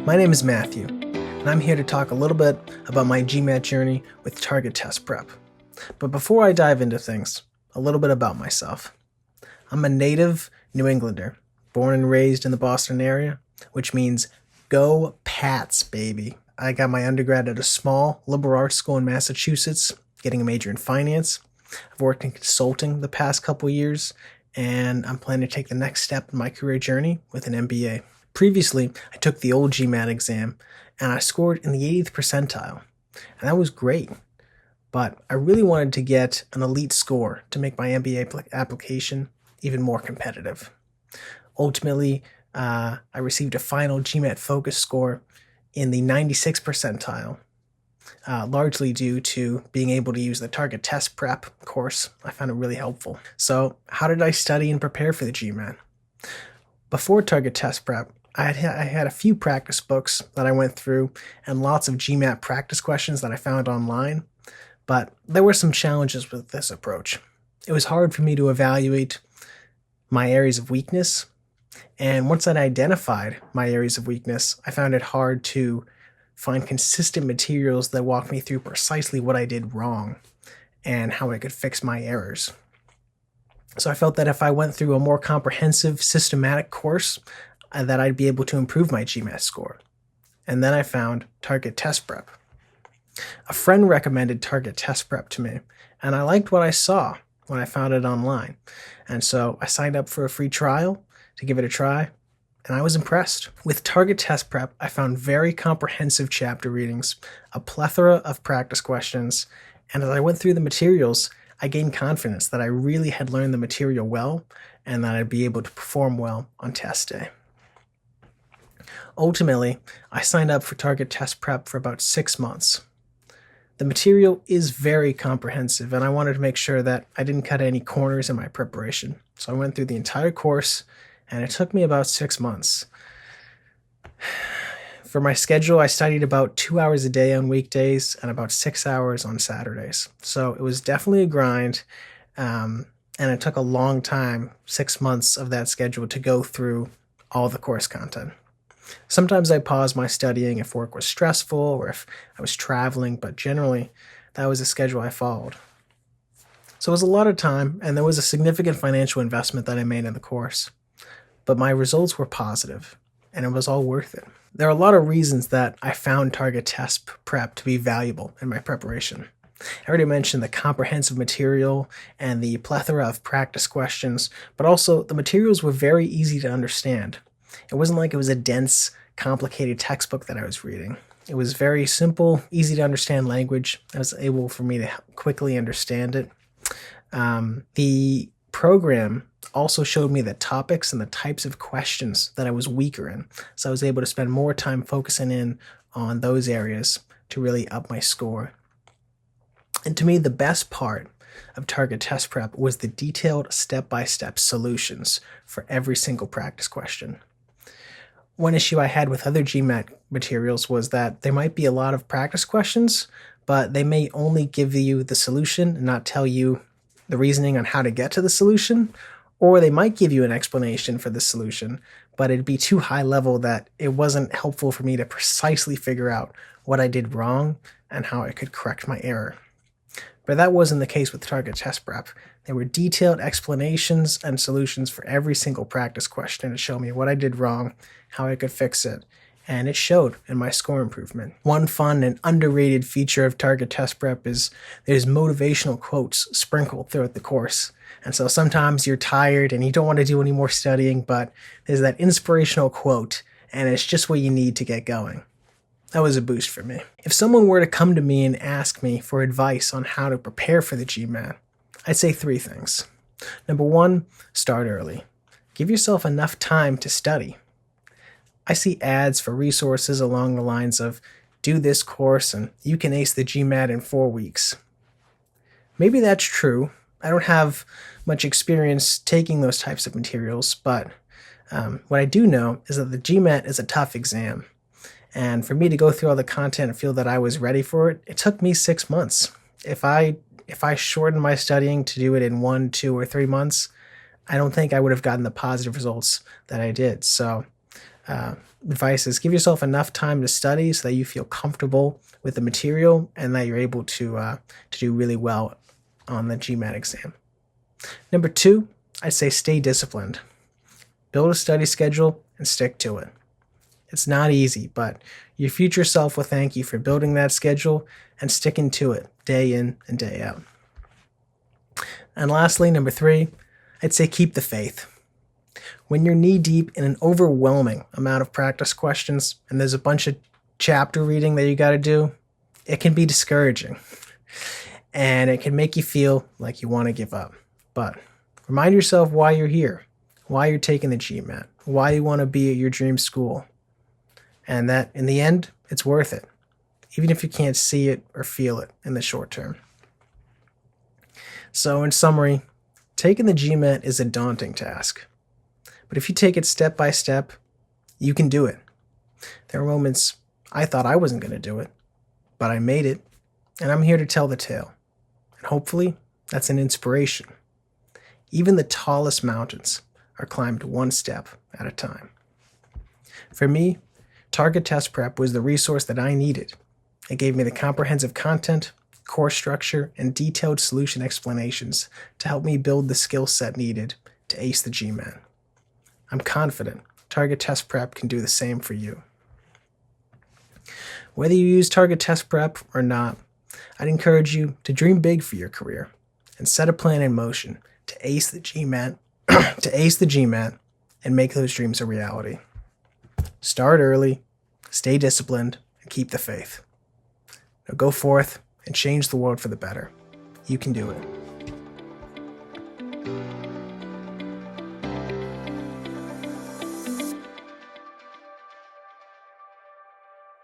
My name is Matthew, and I'm here to talk a little bit about my GMAT journey with target test prep. But before I dive into things, a little bit about myself. I'm a native New Englander, born and raised in the Boston area, which means go Pats, baby. I got my undergrad at a small liberal arts school in Massachusetts, getting a major in finance. I've worked in consulting the past couple years, and I'm planning to take the next step in my career journey with an MBA. Previously, I took the old GMAT exam, and I scored in the 80th percentile, and that was great. But I really wanted to get an elite score to make my MBA application even more competitive. Ultimately, I received a final GMAT focus score in the 96th percentile, largely due to being able to use the target test prep course. I found it really helpful. So how did I study and prepare for the GMAT? Before target test prep, I had a few practice books that I went through and lots of GMAT practice questions that I found online, but there were some challenges with this approach. It was hard for me to evaluate my areas of weakness, and once I'd identified my areas of weakness, I found it hard to find consistent materials that walked me through precisely what I did wrong and how I could fix my errors. So I felt that if I went through a more comprehensive, systematic course, that I'd be able to improve my GMAT score. And then I found target test prep. A friend recommended target test prep to me, and I liked what I saw when I found it online. And so I signed up for a free trial to give it a try, and I was impressed. With target test prep, I found very comprehensive chapter readings, a plethora of practice questions, and as I went through the materials, I gained confidence that I really had learned the material well and that I'd be able to perform well on test day. Ultimately, I signed up for target test prep for about 6 months. The material is very comprehensive, and I wanted to make sure that I didn't cut any corners in my preparation. So I went through the entire course, and it took me about 6 months. For my schedule, I studied about 2 hours a day on weekdays and about 6 hours on Saturdays. So it was definitely a grind, and it took a long time, 6 months of that schedule, to go through all the course content. Sometimes I paused my studying if work was stressful or if I was traveling, but generally that was the schedule I followed. So it was a lot of time, and there was a significant financial investment that I made in the course. But my results were positive, and it was all worth it. There are a lot of reasons that I found target test prep to be valuable in my preparation. I already mentioned the comprehensive material and the plethora of practice questions, but also the materials were very easy to understand. It wasn't like it was a dense, complicated textbook that I was reading. It was very simple, easy to understand language. It was able for me to quickly understand it. The program also showed me the topics and the types of questions that I was weaker in. So I was able to spend more time focusing in on those areas to really up my score. And to me, the best part of target test prep was the detailed step-by-step solutions for every single practice question. One issue I had with other GMAT materials was that there might be a lot of practice questions, but they may only give you the solution and not tell you the reasoning on how to get to the solution, or they might give you an explanation for the solution, but it'd be too high level that it wasn't helpful for me to precisely figure out what I did wrong and how I could correct my error. But that wasn't the case with target test prep. There were detailed explanations and solutions for every single practice question to show me what I did wrong, how I could fix it, and it showed in my score improvement. One fun and underrated feature of target test prep is there's motivational quotes sprinkled throughout the course. And so sometimes you're tired and you don't want to do any more studying, but there's that inspirational quote, and it's just what you need to get going. That was a boost for me. If someone were to come to me and ask me for advice on how to prepare for the GMAT, I'd say 3 things. Number 1, start early. Give yourself enough time to study. I see ads for resources along the lines of, do this course and you can ace the GMAT in 4 weeks. Maybe that's true. I don't have much experience taking those types of materials, but what I do know is that the GMAT is a tough exam. And for me to go through all the content and feel that I was ready for it, it took me 6 months. If I shortened my studying to do it in 1, 2, or 3 months, I don't think I would have gotten the positive results that I did. So advice is give yourself enough time to study so that you feel comfortable with the material and that you're able to do really well on the GMAT exam. Number 2, I'd say stay disciplined. Build a study schedule and stick to it. It's not easy, but your future self will thank you for building that schedule and sticking to it day in and day out. And lastly, number 3, I'd say keep the faith. When you're knee-deep in an overwhelming amount of practice questions and there's a bunch of chapter reading that you got to do, it can be discouraging. And it can make you feel like you want to give up. But remind yourself why you're here, why you're taking the GMAT, why you want to be at your dream school. And that, in the end, it's worth it, even if you can't see it or feel it in the short term. So in summary, taking the GMAT is a daunting task. But if you take it step by step, you can do it. There are moments I thought I wasn't going to do it, but I made it, and I'm here to tell the tale. And hopefully, that's an inspiration. Even the tallest mountains are climbed one step at a time. For me, Target Test Prep was the resource that I needed. It gave me the comprehensive content, course structure, and detailed solution explanations to help me build the skill set needed to ace the GMAT. I'm confident Target Test Prep can do the same for you. Whether you use Target Test Prep or not, I'd encourage you to dream big for your career and set a plan in motion to ace the GMAT, and make those dreams a reality. Start early, stay disciplined, and keep the faith. Now go forth and change the world for the better. You can do it.